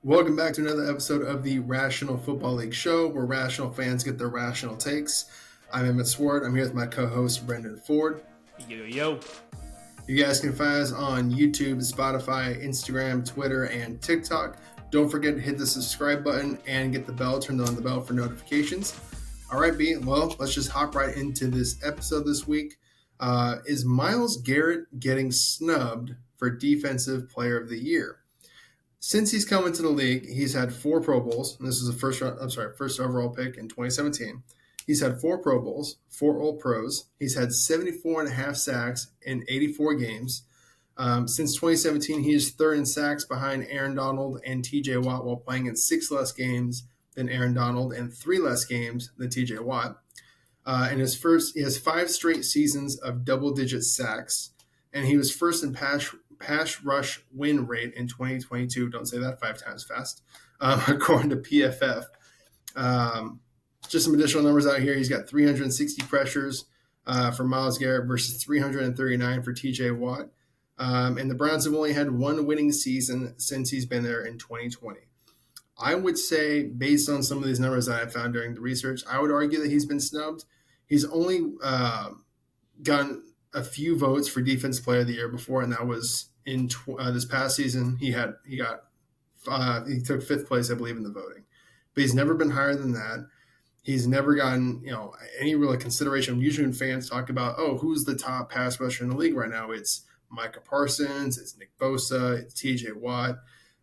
Welcome back to another episode of the Rational Football League Show, where rational fans get their rational takes. I'm Emmett Swarat. I'm here with my co-host Brendyn Ford. Yo. You guys can find us on YouTube, Spotify, Instagram, Twitter, and TikTok. Don't forget to hit the subscribe button and get the bell turned on the bell for notifications. All right, B. Well, let's just hop right into this episode this week. Is Myles Garrett getting snubbed for Defensive Player of the Year? Since he's come into the league, he's had 4 Pro Bowls. And this is a first overall pick in 2017. He's had 4 Pro Bowls, 4 All Pros. He's had 74.5 sacks in 84 games. Since 2017, he is third in sacks behind Aaron Donald and T.J. Watt while playing in 6 less games than Aaron Donald and 3 less games than T.J. Watt. He has 5 straight seasons of double-digit sacks, and he was first in pass rush win rate in 2022. Don't say that 5 times fast. According to PFF. Just some additional numbers out here. He's got 360 pressures for Myles Garrett versus 339 for TJ Watt. And the Browns have only had 1 winning season since he's been there in 2020. I would say, based on some of these numbers that I found during the research, I would argue that he's been snubbed. He's only gotten a few votes for Defensive Player of the Year before, and that was in this past season. He took 5th place, I believe, in the voting, but he's never been higher than that. He's never gotten any real consideration. Usually when fans talk about, who's the top pass rusher in the league right now, it's Micah Parsons, it's Nick Bosa, it's T.J. Watt.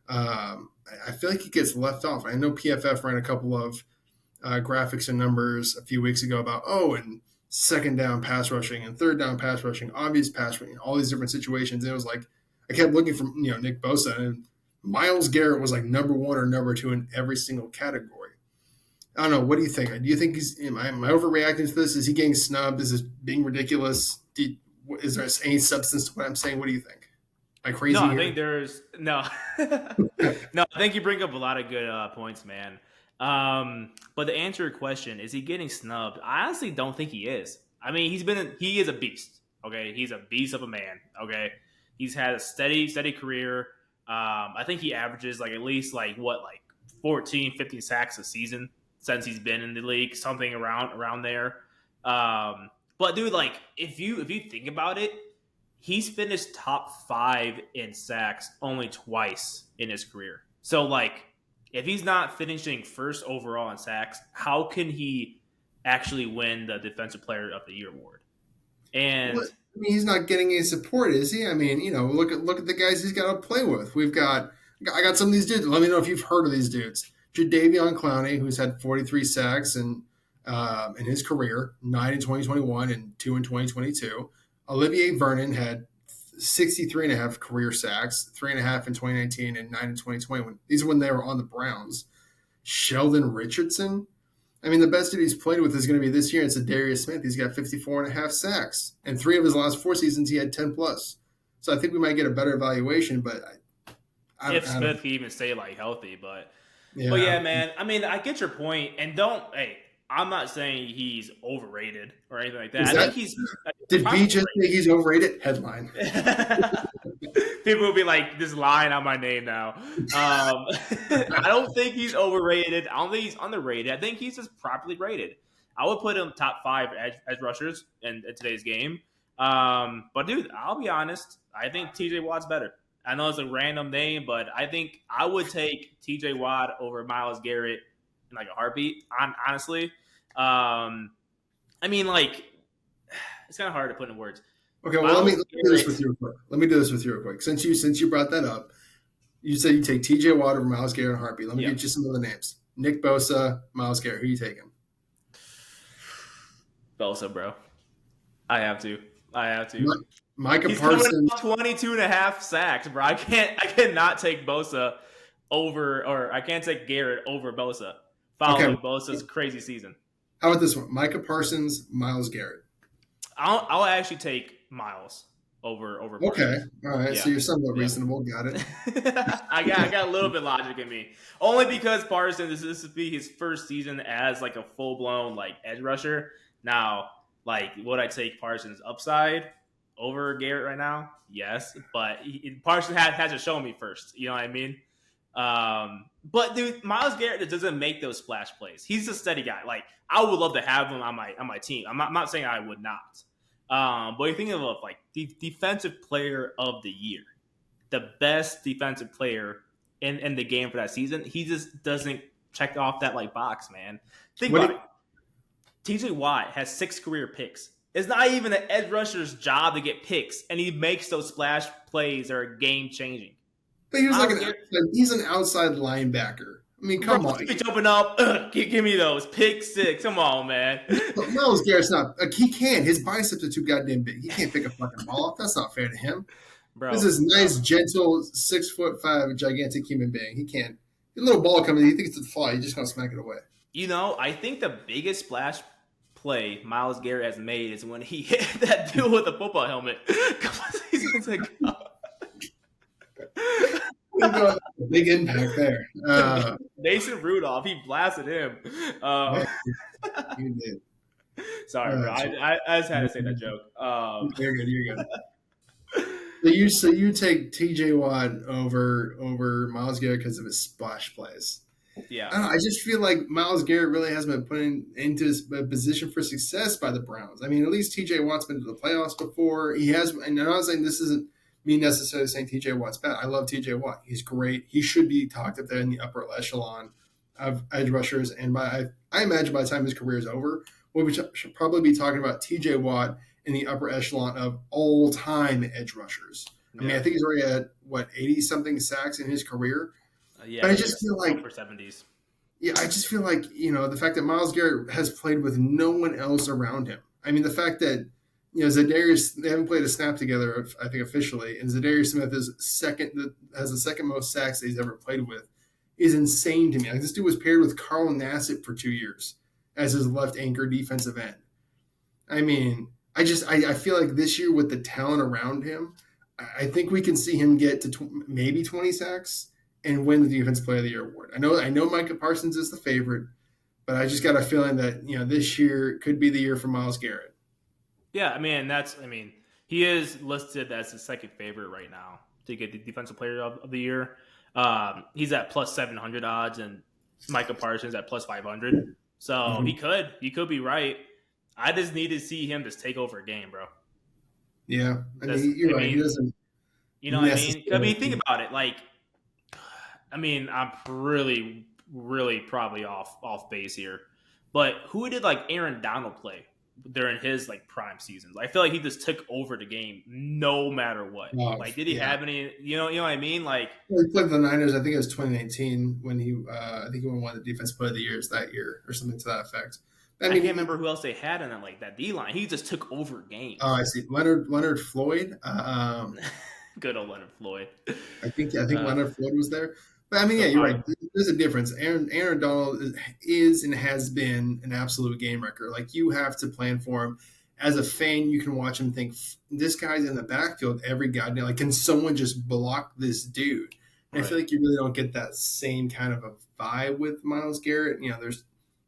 I feel like he gets left off. I know PFF ran a couple of graphics and numbers a few weeks ago about, and second down pass rushing and third down pass rushing, obvious pass rushing, all these different situations. And it was like, I kept looking for, Nick Bosa, and Myles Garrett was like number 1 or number 2 in every single category. I don't know. What do you think? Do you think am I overreacting to this? Is he getting snubbed? Is this being ridiculous? Is there any substance to what I'm saying? What do you think? Am I crazy? No, I think there's no. No, I think you bring up a lot of good points, man. But to answer your question, is he getting snubbed? I honestly don't think he is. I mean, he is a beast. Okay, he's a beast of a man. Okay, he's had a steady career. I think he averages at least 14, 15 sacks a season since he's been in the league, something around there. But dude, if you think about it, he's finished top 5 in sacks only twice in his career. So if he's not finishing first overall in sacks, how can he actually win the Defensive Player of the Year award? And he's not getting any support, is he? I mean, look at the guys he's got to play with. I got some of these dudes. Let me know if you've heard of these dudes. Jadeveon Clowney, who's had 43 sacks in his career, 9 in 2021 and 2 in 2022. Olivier Vernon had 63.5 career sacks, 3.5 in 2019 and 9 in 2020. These are when they were on the Browns. Sheldon Richardson. I mean, the best dude he's played with is going to be this year. It's Darius Smith. He's got 54.5 sacks. And 3 of his last 4 seasons, he had 10 plus. So I think we might get a better evaluation, but if Smith can even stay healthy, but yeah, man. I mean, I get your point, and I'm not saying he's overrated or anything like that. I think he's. Did B just say he's overrated? Headline. People will be like, this line on my name now. I don't think he's overrated. I don't think he's underrated. I think he's just properly rated. I would put him top 5 edge rushers in today's game. But dude, I'll be honest. I think TJ Watt's better. I know it's a random name, but I think I would take TJ Watt over Myles Garrett in a heartbeat. Honestly, I mean, it's kind of hard to put in words. Okay, well, let me do this with you real quick. Since you brought that up, you said you take TJ Watt over Myles Garrett in a heartbeat. Let me get you some of the names. Nick Bosa, Myles Garrett. Who are you taking? Bosa, bro. I have to. Micah Parsons. 22.5 sacks, bro. I cannot take Bosa over, or I can't take Garrett over Bosa following Bosa's crazy season. How about this one? Micah Parsons, Myles Garrett. I'll actually take Myles over Parsons. Okay. All right. Yeah. So you're somewhat reasonable. Got it. I got a little bit logic in me. Only because Parsons, this would be his first season as a full-blown edge rusher. Now, would I take Parsons' upside over Garrett right now? Yes. But Parsons has to show me first. You know what I mean? But dude, Myles Garrett doesn't make those splash plays. He's a steady guy. Like I would love to have him on my team. I'm not saying I would not. But you think of like the defensive player of the year, the best defensive player in the game for that season. He just doesn't check off that like box, man. Think about it. TJ Watt has 6 career picks. It's not even an edge rusher's job to get picks, and he makes those splash plays that are game changing. But he was he's an outside linebacker. I mean, come on. He's jumping up. Give me those. Pick 6. Come on, man. Myles Garrett's not. He can't. His biceps are too goddamn big. He can't pick a fucking ball up. That's not fair to him. Bro, this is nice, gentle, 6'5" gigantic human being. He can't. A little ball coming, he thinks it's a fly. He's just gonna smack it away. You know, I think the biggest splash play Myles Garrett has made is when he hit that dude with the football helmet a couple seasons ago. Big impact there. Mason Rudolph, he blasted him. You did. Sorry, bro. I just had to say that joke. You're good. So you take TJ Watt over Myles Garrett because of his splash plays. Yeah. I don't know, I just feel like Myles Garrett really hasn't been put into a position for success by the Browns. I mean, at least TJ Watt's been to the playoffs before. He has, and I'm not saying this isn't me necessarily saying TJ Watt's bad. I love TJ Watt. He's great. He should be talked up there in the upper echelon of edge rushers. And I imagine by the time his career is over, we should probably be talking about TJ Watt in the upper echelon of all-time edge rushers. I mean, I think he's already at, 80-something sacks in his career? Yeah, but I just feel like – over 70s. Yeah, I just feel like, the fact that Myles Garrett has played with no one else around him. I mean, the fact that, Zadarius – they haven't played a snap together, I think, officially, and Zadarius Smith has the second most sacks that he's ever played with is insane to me. Like, this dude was paired with Carl Nassib for 2 years as his left anchor defensive end. I mean – I feel like this year with the talent around him, I think we can see him get to maybe 20 sacks and win the Defensive Player of the Year award. I know Micah Parsons is the favorite, but I just got a feeling that this year could be the year for Myles Garrett. Yeah, I mean he is listed as the second favorite right now to get the Defensive Player of the Year. He's at plus 700 odds, and Micah Parsons at plus 500. So he could be right. I just need to see him just take over a game, bro. Yeah, you're right. He doesn't. You know what I mean? I mean, think about it. Like, I'm really, really probably off base here, but who did like Aaron Donald play during his like prime seasons? I feel like he just took over the game no matter what. Like, did he have any? You know what I mean? Like, he played for the Niners. I think it was 2019 when I think he won the Defensive Player of the Year that year or something to that effect. I can't remember who else they had in that D line. He just took over games. Oh, I see. Leonard Floyd. Good old Leonard Floyd. I think Leonard Floyd was there. But you're right. There's a difference. Aaron Donald is and has been an absolute game wrecker. Like, you have to plan for him. As a fan, you can watch him think, this guy's in the backfield every goddamn. Like, can someone just block this dude? And I feel like you really don't get that same kind of a vibe with Myles Garrett. There's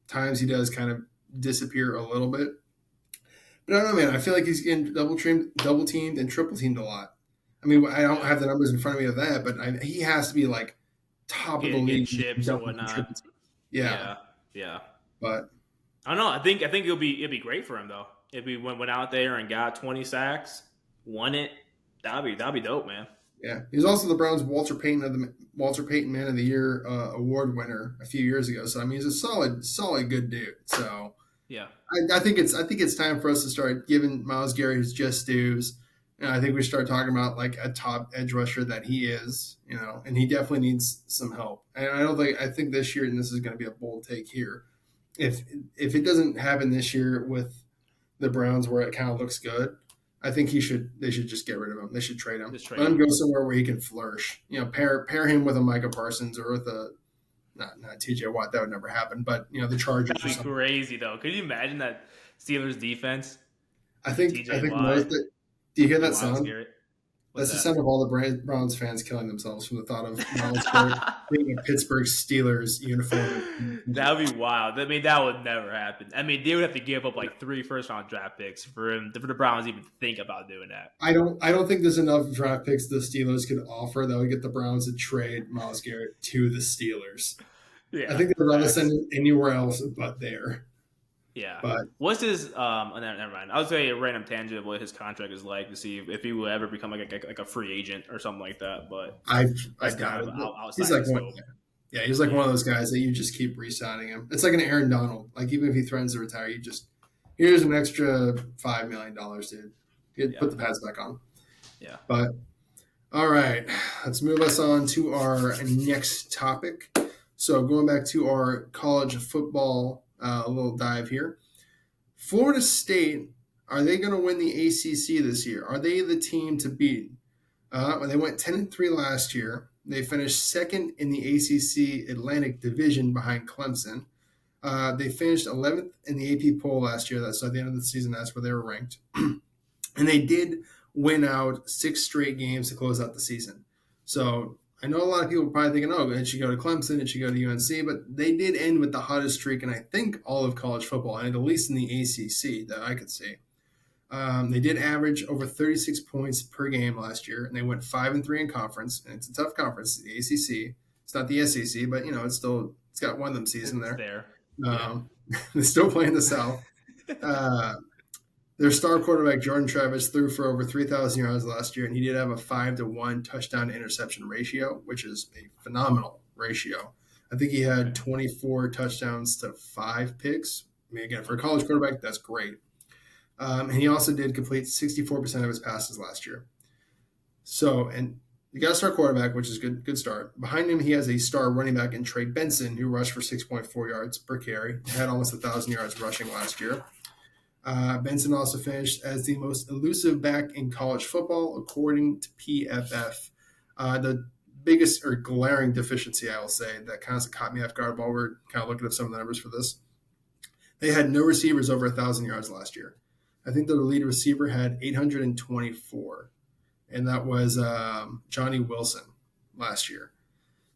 times he does kind of disappear a little bit, but I don't know, man. I feel like he's getting double teamed, and triple teamed a lot. I mean, I don't have the numbers in front of me of that, but he has to be like top of the league, chips and whatnot. Yeah. But I don't know. I think it'd be great for him though. If he went out there and got 20 sacks, won it, that'd be dope, man. Yeah, he was also the Browns' Walter Payton Man of the Year award winner a few years ago. So he's a solid, good dude. So yeah, I think it's time for us to start giving Myles Garrett his just dues. And I think we start talking about like a top edge rusher that he is, and he definitely needs some help. And I think this year, and this is going to be a bold take here, if it doesn't happen this year with the Browns where it kind of looks good, I think they should just get rid of him. They should trade him. Let him go somewhere where he can flourish. Pair him with a Micah Parsons or with a not TJ Watt. That would never happen. But the Chargers. That'd be crazy though. Could you imagine that Steelers defense? I think. Do you hear that sound? Garrett. What's That's the that? sound of all the Browns fans killing themselves from the thought of Myles Garrett being a Pittsburgh Steelers uniform. That would be wild. I mean, that would never happen. I mean, they would have to give up like 3 first-round draft picks for the Browns to even think about doing that. I don't think there's enough draft picks the Steelers could offer that would get the Browns to trade Myles Garrett to the Steelers. I Yeah, think they'd rather facts. send him anywhere else but there. Yeah. But What's his? Never mind. I'll say a random tangent of what his contract is like to see if he will ever become like a free agent or something like that. But I that's doubt kind it. of outside He's like the one. scope. Yeah, he's like one of those guys that you just keep re-signing him. It's like an Aaron Donald. Like even if he threatens to retire, you just here's an extra $5 million, dude. Put the pads back on. Yeah. But all right, let's move us on to our next topic. So going back to our college football, a little dive here. Florida State, are they going to win the ACC this year? Are they the team to beat? They went 10-3 last year. They finished second in the ACC Atlantic Division behind Clemson. They finished 11th in the AP poll last year. So at the end of the season, that's where they were ranked. And they did win out 6 straight games to close out the season. So I know a lot of people are probably thinking, oh, it should go to Clemson, it should go to UNC, but they did end with the hottest streak in, I think, all of college football, and at least in the ACC that I could see. They did average over 36 points per game last year, and they went 5-3 in conference, and it's a tough conference, the ACC. It's not the SEC, but, it's got one of them season there. There. They're still playing the South. Their star quarterback, Jordan Travis, threw for over 3,000 yards last year, and he did have a 5-1 touchdown to interception ratio, which is a phenomenal ratio. I think he had 24 touchdowns to 5 picks. I mean, again, for a college quarterback, that's great. And he also did complete 64% of his passes last year. So, and you got a star quarterback, which is good start. Behind him, he has a star running back in Trey Benson, who rushed for 6.4 yards per carry. Had almost 1,000 yards rushing last year. Benson also finished as the most elusive back in college football, according to PFF. The biggest or glaring deficiency, I will say, that kind of caught me off guard while we're kind of looking at some of the numbers for this. They had no receivers over 1,000 yards last year. I think the lead receiver had 824, and that was Johnny Wilson last year.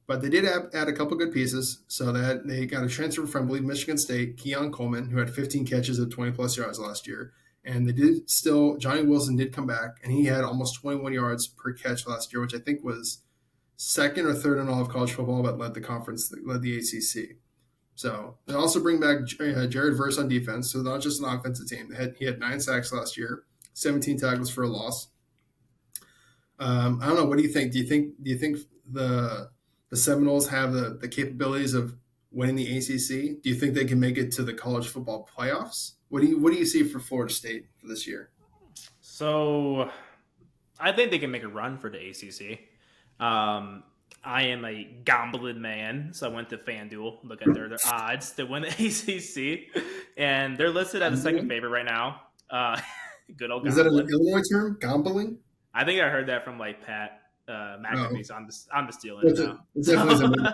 But they did add a couple good pieces. So they got a transfer from, I believe, Michigan State, Keon Coleman, who had 15 catches of 20-plus yards last year. And Johnny Wilson did come back, and he had almost 21 yards per catch last year, which I think was second or third in all of college football, but led the ACC. So they also bring back Jared Verse on defense, so not just an offensive team. He had 9 sacks last year, 17 tackles for a loss. I don't know. What do you think? Do you think the Seminoles have the capabilities of winning the ACC? Do you think they can make it to the college football playoffs? What do you see for Florida State for this year? So I think they can make a run for the ACC. I am a gambling man, so I went to FanDuel, look at their odds to win the ACC, and they're listed as a second favorite right now. Good old gambling. Is that an Illinois term, gambling? I think I heard that from like Pat McAfee. So I'm just stealing it now. It's definitely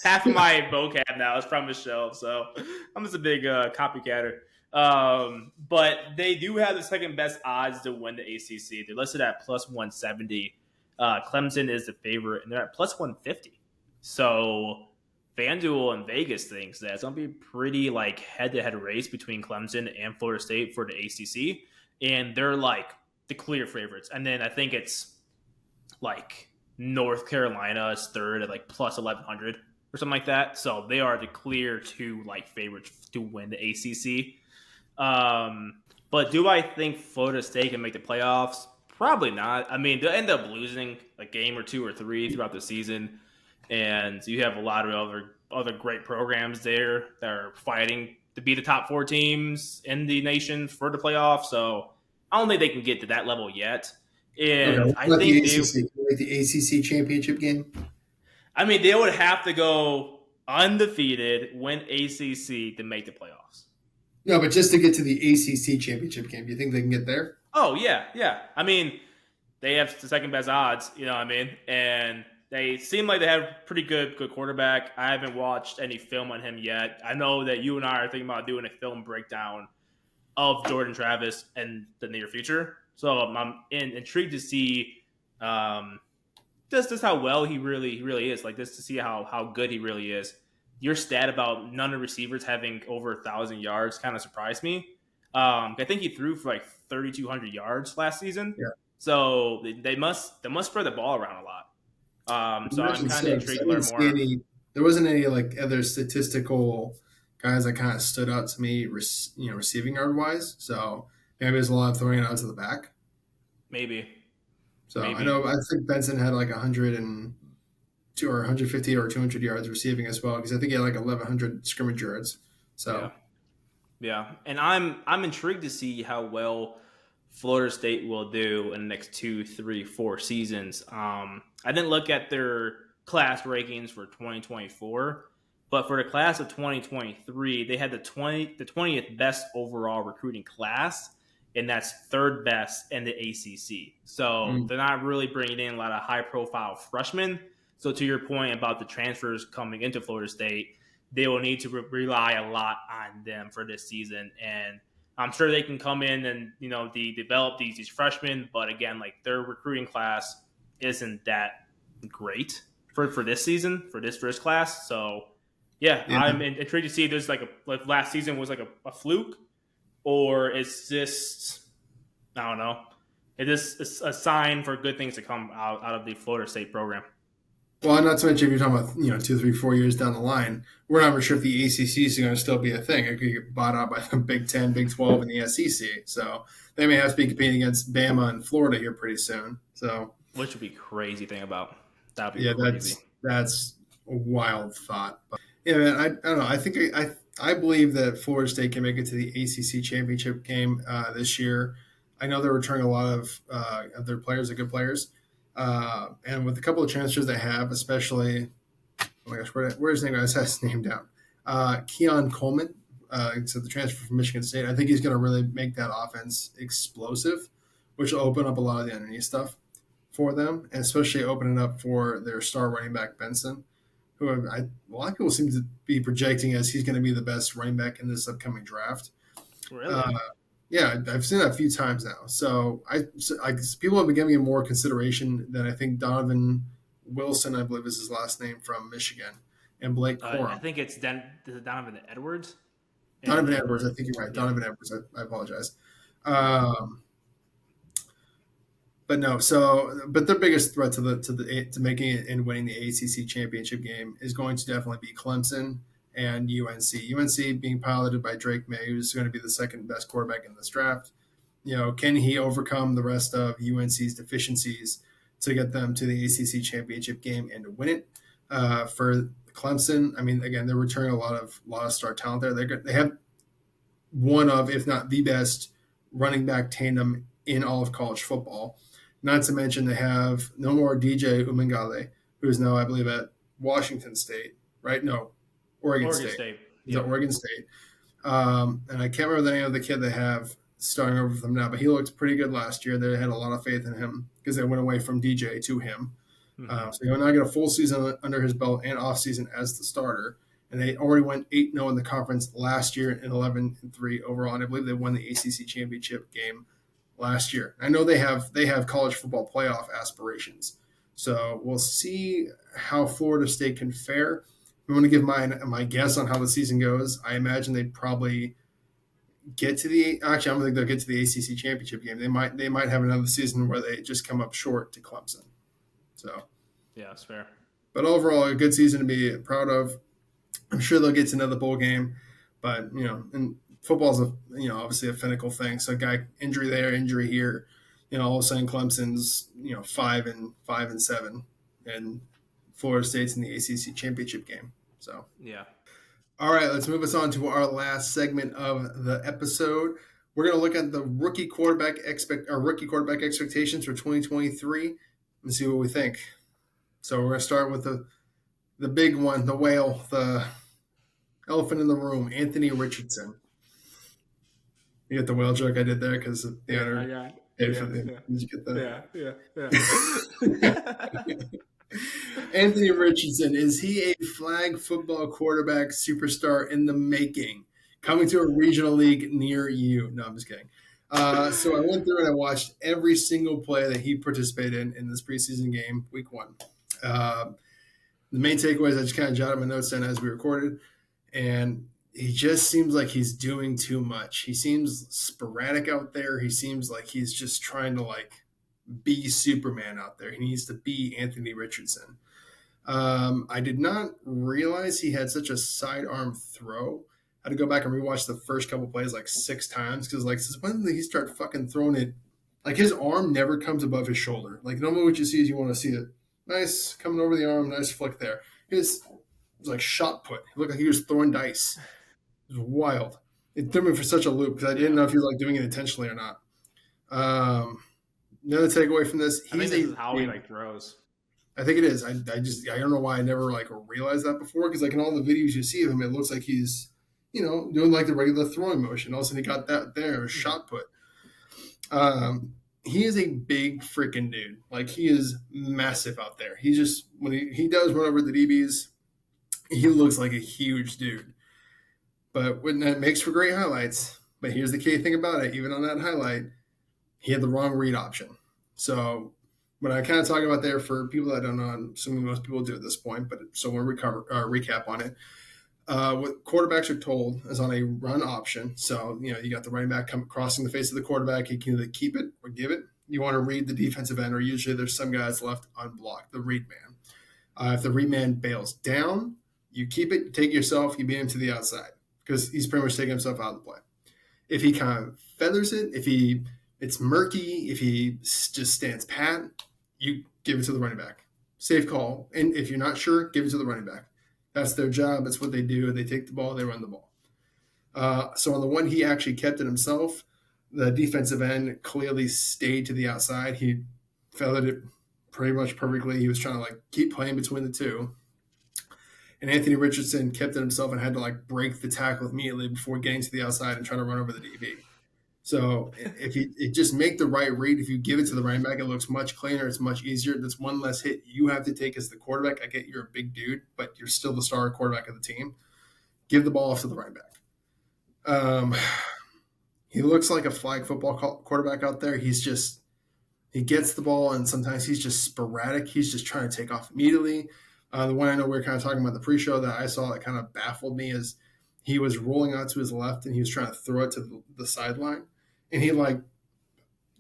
Half of my vocab now is from the show, so I'm just a big copycatter. But they do have the second best odds to win the ACC. They're listed at plus 170. Clemson is the favorite, and they're at plus 150. So FanDuel and Vegas thinks that it's going to be pretty like head-to-head race between Clemson and Florida State for the ACC, and they're like the clear favorites. And then I think it's like North Carolina is third at like plus 1,100 or something like that. So they are the clear 2 like favorites to win the ACC. But do I think Florida State can make the playoffs? Probably not. I mean, they'll end up losing a game or 2 or 3 throughout the season, and you have a lot of other great programs there that are fighting to be the top 4 teams in the nation for the playoffs. So I don't think they can get to that level yet. And I think the ACC championship game. I mean, they would have to go undefeated, win ACC to make the playoffs. No, but just to get to the ACC championship game, do you think they can get there? Oh, yeah. I mean, they have the second best odds, you know what I mean? And they seem like they have pretty good quarterback. I haven't watched any film on him yet. I know that you and I are thinking about doing a film breakdown of Jordan Travis in the near future. So I'm intrigued to see just how well he really is. Like, just to see how good he really is. Your stat about none of the receivers having over 1,000 yards kind of surprised me. I think he threw for like 3,200 yards last season. Yeah. So they must spread the ball around a lot. So I'm kind of intrigued to learn more. There wasn't any like other statistical guys that kind of stood out to me, receiving yard wise. So maybe there's a lot of throwing it out to the back. Maybe. So I think Benson had like 102 or 150 or 200 yards receiving as well, because I think he had like 1,100 scrimmage yards. So yeah, and I'm intrigued to see how well Florida State will do in the next 2, 3, 4 seasons. I didn't look at their class rankings for 2024, but for the class of 2023, they had the 20th best overall recruiting class, and that's third best in the ACC. So they're not really bringing in a lot of high-profile freshmen. So to your point about the transfers coming into Florida State, they will need to rely a lot on them for this season. And I'm sure they can come in and, develop these freshmen. But again, like, their recruiting class isn't that great for this season, for this first class. So, yeah. I'm intrigued to see if there's like last season was like a fluke, or it's just, I don't know. It is a sign for good things to come out of the Florida State program. Well, not to mention if you're talking about 2, 3, 4 years down the line, we're not sure if the ACC is going to still be a thing. It could get bought out by the Big 10, Big 12, and the SEC. So they may have to be competing against Bama and Florida here pretty soon. So, which would be crazy thing about that. Would be crazy. That's a wild thought. But yeah, man, I don't know. I think I believe that Florida State can make it to the ACC championship game this year. I know they're returning a lot of their players, are good players. And with a couple of transfers they have, especially, oh my gosh, where's his name? I just had his name down. Keon Coleman, so the transfer from Michigan State. I think he's going to really make that offense explosive, which will open up a lot of the underneath stuff for them, and especially open it up for their star running back, Benson, who a lot of people seem to be projecting as he's going to be the best running back in this upcoming draft. Really? Yeah, I've seen that a few times now. So people have been giving him more consideration than I think Donovan Wilson, I believe is his last name, from Michigan, and Blake Corum. I think it's Donovan Edwards. Donovan Edwards, I think you're right. Yeah. Donovan Edwards, I apologize. But no, but their biggest threat to making it and winning the ACC championship game is going to definitely be Clemson and UNC. UNC being piloted by Drake May, who's going to be the second best quarterback in this draft. Can he overcome the rest of UNC's deficiencies to get them to the ACC championship game and to win it? For Clemson, I mean, again, they're returning a lot of star talent there. They have one of, if not the best, running back tandem in all of college football. Not to mention they have no more DJ Umangale, who is now, I believe, at Washington State, right? No, Oregon State. He's at Oregon State. And I can't remember the name of the kid they have starting over them now, but he looked pretty good last year. They had a lot of faith in him because they went away from DJ to him. Mm-hmm. So he'll now get a full season under his belt and off season as the starter. And they already went 8-0 in the conference last year and 11-3 overall. And I believe they won the ACC championship game last year. I know they have college football playoff aspirations. So we'll see how Florida State can fare. I'm going to give my guess on how the season goes. I imagine they probably get to I don't think they'll get to the ACC championship game. They might have another season where they just come up short to Clemson. So yeah, that's fair. But overall, a good season to be proud of. I'm sure they'll get to another bowl game, but and football's obviously a finical thing. So guy injury there, injury here. All of a sudden Clemson's 5-7, and Florida State's in the ACC championship game. So yeah. All right, let's move us on to our last segment of the episode. We're going to look at the rookie quarterback expectations for 2023 and see what we think. So we're going to start with the big one, the whale, the elephant in the room, Anthony Richardson. You get the whale joke I did there because of the honor. Did you get that? Yeah. Anthony Richardson, is he a flag football quarterback superstar in the making? Coming to a regional league near you. No, I'm just kidding. So I went through and I watched every single play that he participated in this preseason game, week 1. The main takeaways, I just kind of jotted my notes down as we recorded, and he just seems like he's doing too much. He seems sporadic out there. He seems like he's just trying to be Superman out there. He needs to be Anthony Richardson. I did not realize he had such a sidearm throw. I had to go back and rewatch the first couple plays 6 times because since when did he start fucking throwing it? His arm never comes above his shoulder. Normally what you see is you want to see it nice coming over the arm, nice flick there. It was shot put. It looked like he was throwing dice. It was wild. It threw me for such a loop because I didn't know if he was doing it intentionally or not. Another takeaway from this, I think this is how he throws. I think it is. I don't know why I never realized that before because in all the videos you see of him, it looks like he's doing the regular throwing motion. All of a sudden he got that there, a shot put. He is a big freaking dude. He is massive out there. He just when he does run over the DBs, he looks like a huge dude. But when that makes for great highlights. But here's the key thing about it. Even on that highlight, he had the wrong read option. So what I kind of talk about there for people that don't know, I'm assuming most people do at this point, but so we'll recap on it. What quarterbacks are told is on a run option. So, you got the running back crossing the face of the quarterback. He can either keep it or give it. You want to read the defensive end, or usually there's some guys left unblocked, the read man. If the read man bails down, you keep it, you take it yourself, you beat him to the outside because he's pretty much taking himself out of the play. If he kind of feathers it, it's murky, if he just stands pat, you give it to the running back. Safe call. And if you're not sure, give it to the running back. That's their job. That's what they do. They take the ball, they run the ball. So on the one he actually kept it himself, the defensive end clearly stayed to the outside. He feathered it pretty much perfectly. He was trying to keep playing between the two. And Anthony Richardson kept it himself and had to break the tackle immediately before getting to the outside and trying to run over the DB. So if you just make the right read, if you give it to the running back, it looks much cleaner. It's much easier. That's one less hit you have to take as the quarterback. I get you're a big dude, but you're still the star quarterback of the team. Give the ball off to the running back. He looks like a flag football quarterback out there. He gets the ball, and sometimes he's just sporadic. He's just trying to take off immediately. The one I know we were kind of talking about the pre-show that I saw that kind of baffled me is he was rolling out to his left, and he was trying to throw it to the sideline. And he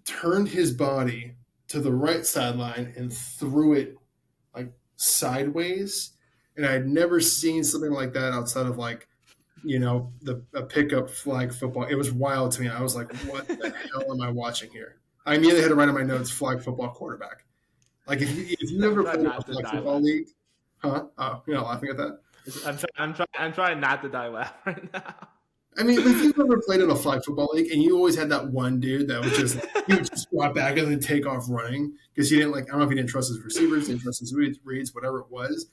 turned his body to the right sideline and threw it sideways. And I had never seen something like that outside of a pickup flag football. It was wild to me. I was like, what the hell am I watching here? I immediately had to write in my notes, flag football quarterback. If you ever played a flag football league, huh? Oh, you're not laughing at that? I'm trying not to die laugh right now. I mean, if you've ever played in a flag football league and you always had that one dude that was just he would just squat back and then take off running because he didn't I don't know if he didn't trust his receivers, didn't trust his reads, whatever it was.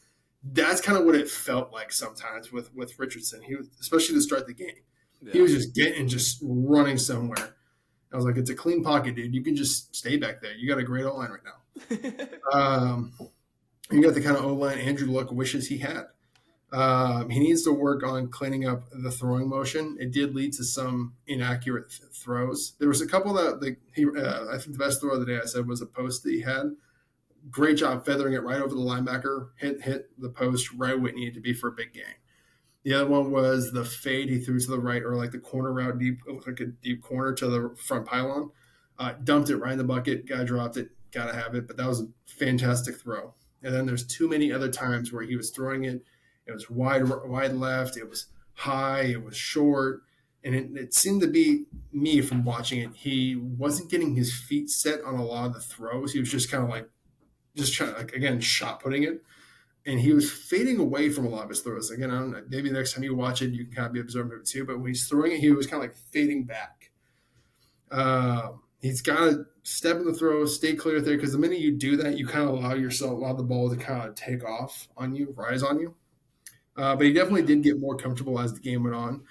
That's kind of what it felt like sometimes with Richardson. He was, especially to start the game. Yeah. He was just running somewhere. I was like, it's a clean pocket, dude. You can just stay back there. You got a great O-line right now. You got the kind of O-line Andrew Luck wishes he had. He needs to work on cleaning up the throwing motion. It did lead to some inaccurate throws. There was a couple that I think the best throw of the day I said was a post that he had. Great job feathering it right over the linebacker. Hit the post right where it needed to be for a big gain. The other one was the fade he threw to the right, or the corner route deep, like a deep corner to the front pylon. Dumped it right in the bucket. Guy dropped it. Got to have it. But that was a fantastic throw. And then there's too many other times where he was throwing it. It was wide left. It was high. It was short. And it seemed to be me from watching it. He wasn't getting his feet set on a lot of the throws. He was just kind of just trying again, shot putting it. And he was fading away from a lot of his throws. Again, I don't know, maybe the next time you watch it, you can kind of be observant of it too. But when he's throwing it, he was kind of fading back. He's got to step in the throw, stay clear there, because the minute you do that, you kind of allow the ball to kind of take off on you, rise on you. But he definitely did get more comfortable as the game went on.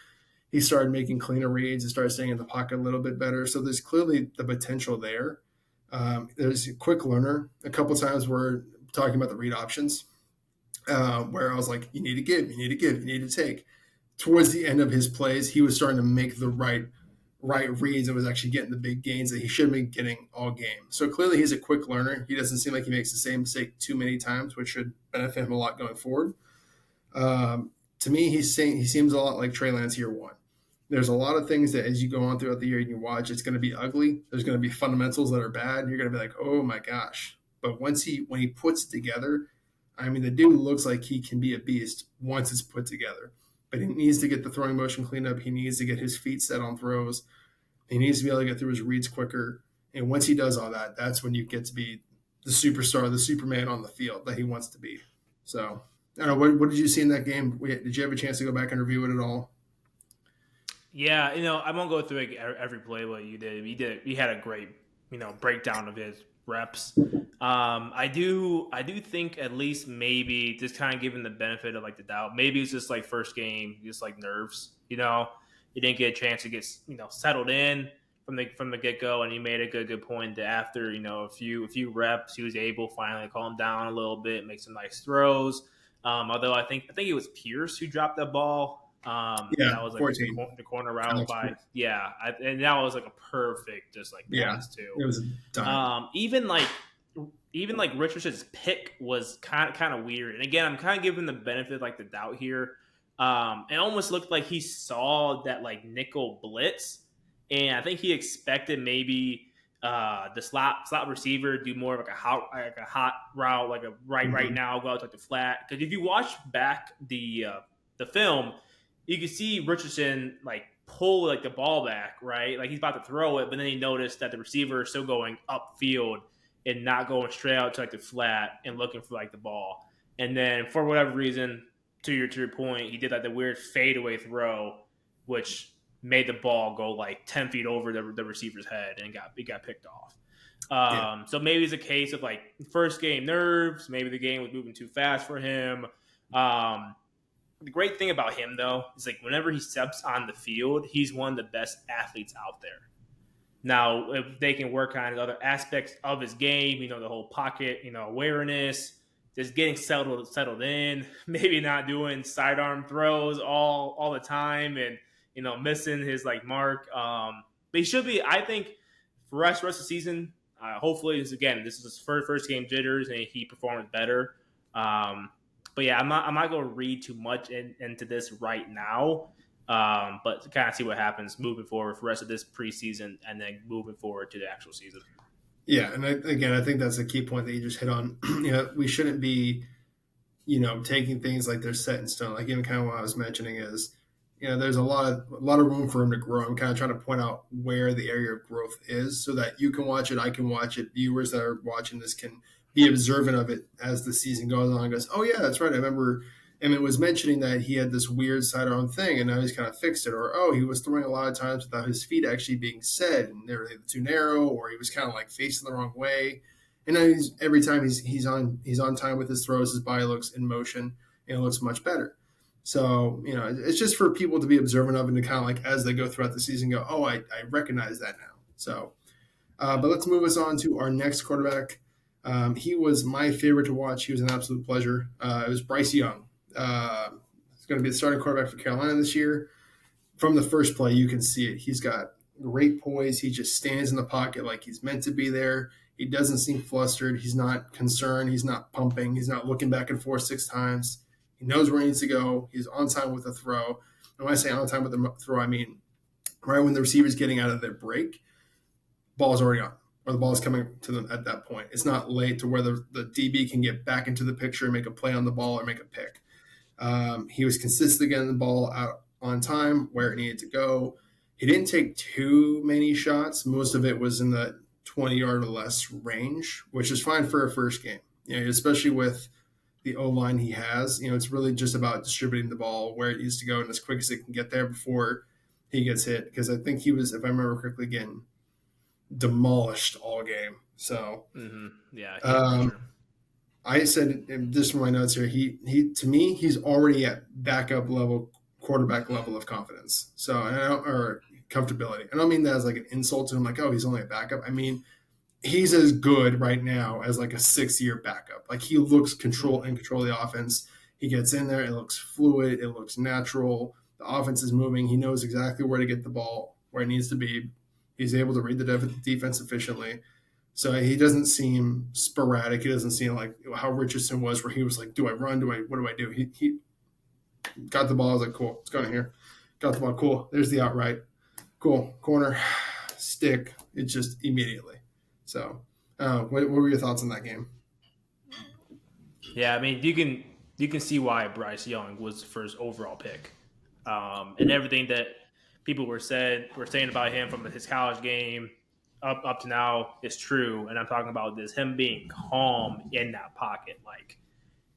He started making cleaner reads and started staying in the pocket a little bit better. So there's clearly the potential there. There's a quick learner. A couple times we're talking about the read options, where I was like, you need to give, you need to take. Towards the end of his plays, he was starting to make the right right reads and was actually getting the big gains that he should have been getting all game. So clearly he's a quick learner. He doesn't seem like he makes the same mistake too many times, which should benefit him a lot going forward. To me, he seems a lot like Trey Lance year one. There's a lot of things that as you go on throughout the year and you watch, it's going to be ugly. There's going to be fundamentals that are bad. You're going to be like, oh my gosh. But when he puts it together, I mean, the dude looks like he can be a beast once it's put together. But he needs to get the throwing motion cleaned up. He needs to get his feet set on throws. He needs to be able to get through his reads quicker. And once he does all that, that's when you get to be the superstar, the Superman on the field that he wants to be. So, I don't know. What did you see in that game? Did you have a chance to go back and review it at all? Yeah, I won't go through every play what you did. He had a great, breakdown of his reps. I do think at least maybe just kind of giving the benefit of like the doubt. Maybe it's just like first game, just like nerves. He didn't get a chance to get settled in from the get go, and he made a good point that after a few reps, he was able finally to calm down a little bit, make some nice throws. Although I think it was Pierce who dropped the ball. That was like 14. the corner route by and that was like a perfect just like pass too. It was done. Even like Richardson's pick was kind of weird. And again, I'm kind of giving the benefit like the doubt here. It almost looked like he saw that like nickel blitz, and I think he expected maybe the slot receiver do more of like a hot route, like a right now go out to like the flat. Because if you watch back the film, you can see Richardson like pull like the ball back, right? Like he's about to throw it, but then he noticed that the receiver is still going upfield and not going straight out to like the flat and looking for like the ball. And then for whatever reason, to your point, he did like the weird fadeaway throw, which made the ball go like 10 feet over the receiver's head and it got picked off. So maybe it's a case of like first game nerves. Maybe the game was moving too fast for him. The great thing about him, though, is like whenever he steps on the field, he's one of the best athletes out there. Now, if they can work on other aspects of his game, the whole pocket, awareness, just getting settled in, maybe not doing sidearm throws all the time, and missing his like mark. But he should be, I think, for the rest of the season. Hopefully, this is his first game jitters, and he performs better. But yeah, I'm not going to read too much into this right now, but to kind of see what happens moving forward for the rest of this preseason and then moving forward to the actual season. Yeah, and I think that's a key point that you just hit on. We shouldn't be, taking things like they're set in stone. Like even kind of what I was mentioning is, there's a lot of room for him to grow. I'm kind of trying to point out where the area of growth is so that you can watch it, I can watch it, viewers that are watching this can be observant of it as the season goes on and goes, oh, yeah, that's right. I remember Emmett was mentioning that he had this weird sidearm thing and now he's kind of fixed it. Or, oh, he was throwing a lot of times without his feet actually being set and they were too narrow, or he was kind of like facing the wrong way. And now every time he's on time with his throws, his body looks in motion and it looks much better. So, it's just for people to be observant of and to kind of like as they go throughout the season go, oh, I recognize that now. So, but let's move us on to our next quarterback. He was my favorite to watch. He was an absolute pleasure. It was Bryce Young. He's going to be the starting quarterback for Carolina this year. From the first play, you can see it. He's got great poise. He just stands in the pocket like he's meant to be there. He doesn't seem flustered. He's not concerned. He's not pumping. He's not looking back and forth 6 times. He knows where he needs to go. He's on time with the throw. And when I say on time with the throw, I mean right when the receiver's getting out of their break, ball's already on, or the ball is coming to them at that point. It's not late to where the DB can get back into the picture and make a play on the ball or make a pick. He was consistent getting the ball out on time where it needed to go. He didn't take too many shots. Most of it was in the 20-yard or less range, which is fine for a first game, especially with the O-line he has. It's really just about distributing the ball where it needs to go and as quick as it can get there before he gets hit. Because I think he was, if I remember correctly, again, demolished all game. So, I said just from my notes here, he to me, he's already at backup level, quarterback level of confidence. So, or comfortability. I don't mean that as like an insult to him, like, oh, he's only a backup. I mean, he's as good right now as like a 6-year backup. Like he looks control of the offense. He gets in there. It looks fluid. It looks natural. The offense is moving. He knows exactly where to get the ball. where he needs to be. He's able to read the defense efficiently. So he doesn't seem sporadic. He doesn't seem like how Richardson was, where he was like, do I run? What do I do? He got the ball. I was like, cool, it's going here. Got the ball. Cool. There's the outright. Cool. Corner, stick. It just immediately. So what were your thoughts on that game? Yeah, I mean, you can see why Bryce Young was the first overall pick, and everything that people were saying about him from his college game up to now is true. And I'm talking about him being calm in that pocket. Like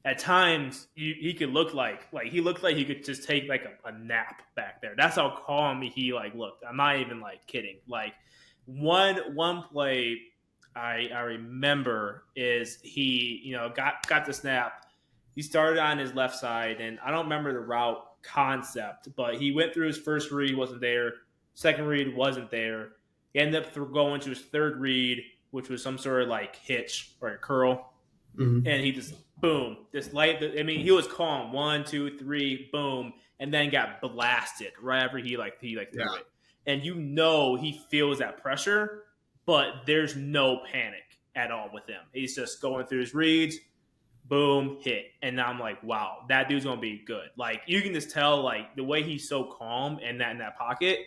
at times, he could look like he looked like he could just take like a nap back there. That's how calm he like looked. I'm not even like kidding. Like one play I remember is he got the snap. He started on his left side, and I don't remember the route concept, but he went through his first read, wasn't there. Second read wasn't there. He ended up going to his third read, which was some sort of like hitch or a curl, and he just boom, this light. I mean, he was calm. 1, 2, 3, boom, and then got blasted right after he threw it, and he feels that pressure. But there's no panic at all with him. He's just going through his reads, boom, hit. And now I'm like, wow, that dude's going to be good. Like, you can just tell, like, the way he's so calm in that pocket,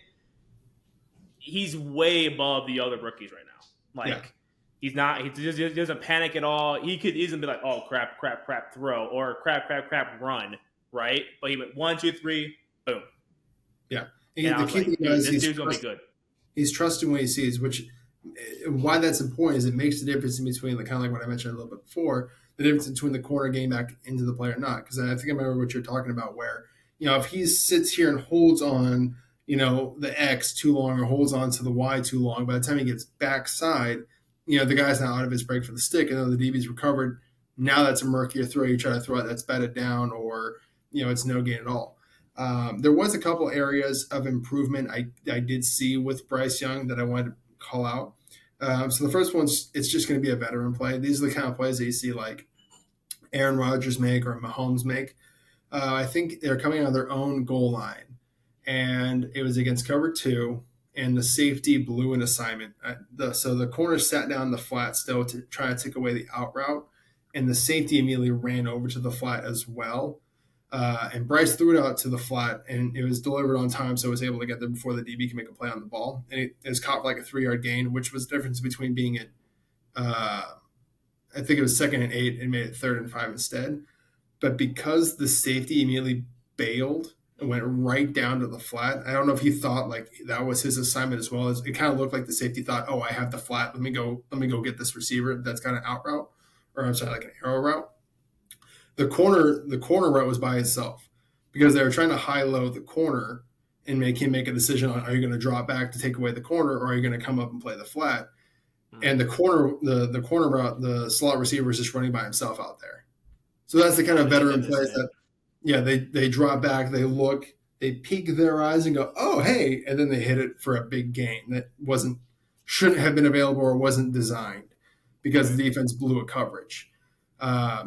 he's way above the other rookies right now. Like, he doesn't panic at all. He could easily be like, oh, crap, throw, or crap, run, right? But he went 1, 2, 3, boom. Yeah. And the key thing is this dude's going to be good. He's trusting what he sees, which – why that's important is it makes the difference in between, kind of like what I mentioned a little bit before, the difference between the corner getting back into the play or not. Because I think I remember what you're talking about where, if he sits here and holds on, the X too long or holds on to the Y too long, by the time he gets backside, the guy's not out of his break for the stick. And then the DB's recovered. Now that's a murkier throw. You try to throw it that's batted down or, it's no gain at all. There was a couple areas of improvement I did see with Bryce Young that I wanted to call out. So the first one's it's just going to be a veteran play. These are the kind of plays that you see like Aaron Rodgers make or Mahomes make. I think they're coming on their own goal line, and it was against cover 2, and the safety blew an assignment. So the corner sat down the flat still to try to take away the out route, and the safety immediately ran over to the flat as well. And Bryce threw it out to the flat, and it was delivered on time, so it was able to get there before the DB can make a play on the ball. And it was caught for like a 3-yard gain, which was the difference between being at, I think it was 2nd and 8, and made it 3rd and 5 instead. But because the safety immediately bailed and went right down to the flat, I don't know if he thought like that was his assignment as well. As it kind of looked like the safety thought, oh, I have the flat. Let me go get this receiver that's got an out route, or I'm sorry, like an arrow route. The corner route was by itself because they were trying to high-low the corner and make him make a decision on, are you going to drop back to take away the corner, or are you going to come up and play the flat? And the corner route, the slot receiver is just running by himself out there. So that's the kind of veteran plays that, they drop back, they look, they peek their eyes and go, oh, hey, and then they hit it for a big gain that shouldn't have been available or wasn't designed because the defense blew a coverage.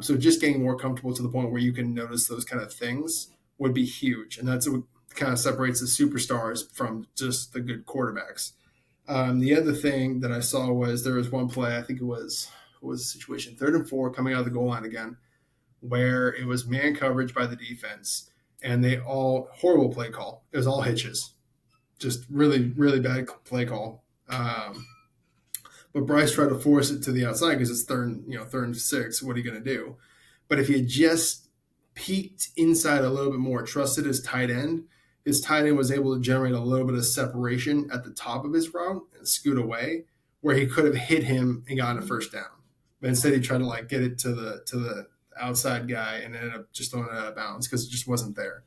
So just getting more comfortable to the point where you can notice those kind of things would be huge. And that's what kind of separates the superstars from just the good quarterbacks. The other thing that I saw was there was one play, I think it was a situation, 3rd and 4 coming out of the goal line again, where it was man coverage by the defense and horrible play call. It was all hitches, just really, really bad play call. But Bryce tried to force it to the outside because it's 3rd and 6. What are you going to do? But if he had just peeked inside a little bit more, trusted his tight end was able to generate a little bit of separation at the top of his route and scoot away, where he could have hit him and gotten a first down. But instead, he tried to get it to the outside guy and ended up just throwing it out of bounds because it just wasn't there.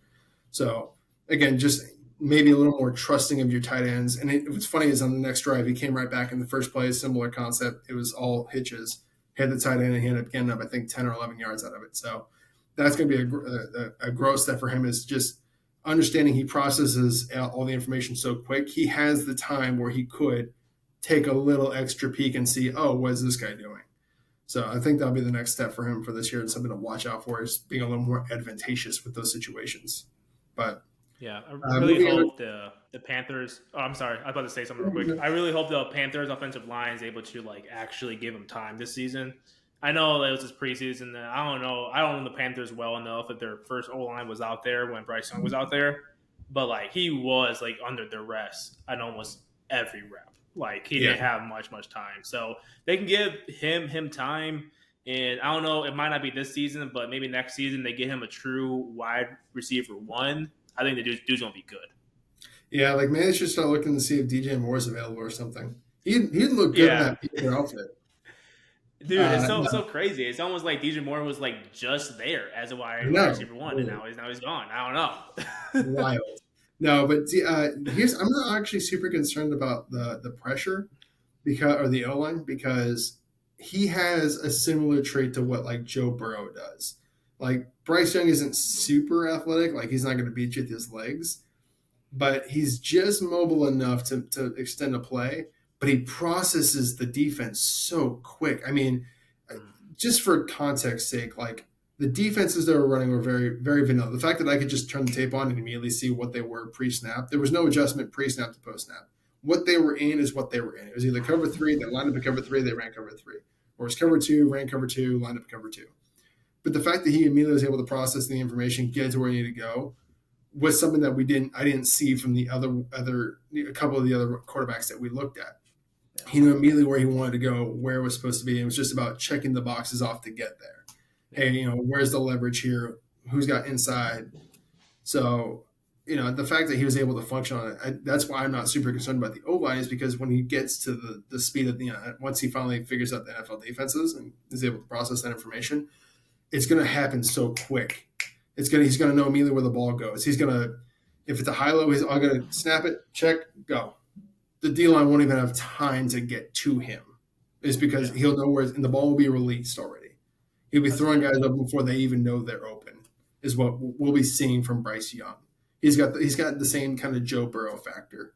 So again, just maybe a little more trusting of your tight ends. And what's funny is on the next drive, he came right back in the first play, similar concept. It was all hitches. Had the tight end, and he ended up getting up, I think, 10 or 11 yards out of it. So that's going to be a growth step for him, is just understanding he processes all the information so quick. He has the time where he could take a little extra peek and see, oh, what is this guy doing? So I think that'll be the next step for him for this year, and something to watch out for is being a little more advantageous with those situations. But Yeah, I really Moving on. hope the Panthers. Oh, I'm sorry, I was about to say something real quick. I really hope the Panthers offensive line is able to like actually give him time this season. I know that it was his preseason. And I don't know. I don't know the Panthers well enough that their first O line was out there when Bryce Young was out there, but like he was like under duress at almost every rep. Like he Yeah. didn't have much time, so they can give him time. And I don't know, it might not be this season, but maybe next season they get him a true wide receiver one. I think the dude's gonna be good. Yeah, like maybe they should start looking to see if DJ Moore is available or something. He'd look good in Yeah, that Panther outfit. dude, it's so No, so crazy. It's almost like DJ Moore was like just there as a wide no, receiver one, and now he's gone. I don't know. wild. No, but here's I'm not actually super concerned about the pressure because or the O line because he has a similar trait to what like Joe Burrow does. Like Bryce Young isn't super athletic, like he's not going to beat you with his legs, but he's just mobile enough to extend a play. But he processes the defense so quick. I mean, just for context sake, like the defenses that were running were very, very vanilla. The fact that I could just turn the tape on and immediately see what they were pre-snap, there was no adjustment pre-snap to post-snap. What they were in is what they were in. It was either cover three, they lined up in cover three, they ran cover three, or it was cover two, ran cover two, lined up in cover two. But the fact that he immediately was able to process the information, get to where he needed to go, was something that I didn't see from the other a couple of the other quarterbacks that we looked at. He knew immediately where he wanted to go, where it was supposed to be. It was just about checking the boxes off to get there. Hey, where's the leverage here? Who's got inside? So, the fact that he was able to function on it, that's why I'm not super concerned about the O line is because when he gets to the speed of once he finally figures out the NFL defenses and is able to process that information, it's going to happen so quick. He's going to know immediately where the ball goes. He's going to, if it's a high low, he's going to snap it, check, go. The D line won't even have time to get to him. It's because he'll know where, and the ball will be released already. He'll be throwing guys up before they even know they're open. Is what we'll be seeing from Bryce Young. He's got the same kind of Joe Burrow factor.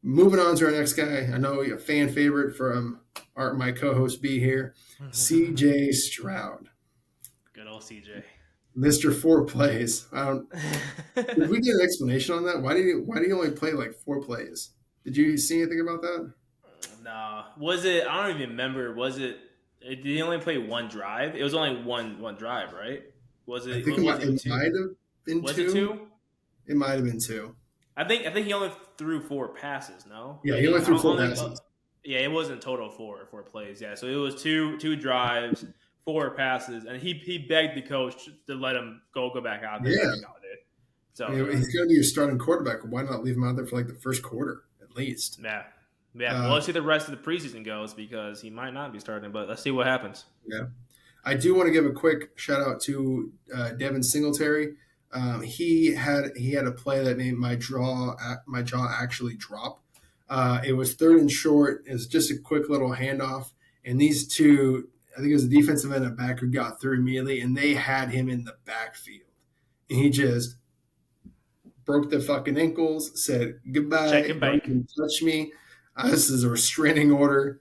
Moving on to our next guy, I know a fan favorite from my co-host B here, C.J. Stroud. Good old CJ. Mr. Four Plays. Did we get an explanation on that? Why do you only play like 4 plays? Did you see anything about that? No. Was it? I don't even remember. Was it? Did he only play one drive? It was only one drive, right? Was it? I think it might have been was 2. it 2? It might have been 2. I think he only threw 4 passes. No. Yeah, he only threw 4 passes. Yeah, it wasn't total 4 plays. Yeah, so it was two drives, 4 passes, and he begged the coach to let him go back out there. Yeah. So he's going to be your starting quarterback. Why not leave him out there for like the first quarter at least? Yeah. Well, let's see the rest of the preseason goes because he might not be starting, but let's see what happens. Yeah, I do want to give a quick shout out to Devin Singletary. He had a play that made my jaw actually drop. It was 3rd and short. It was just a quick little handoff, and these two, I think it was a defensive end and a backer, got through immediately, and they had him in the backfield, and he just broke the fucking ankles, said goodbye, Check and bake. Don't touch me. This is a restraining order.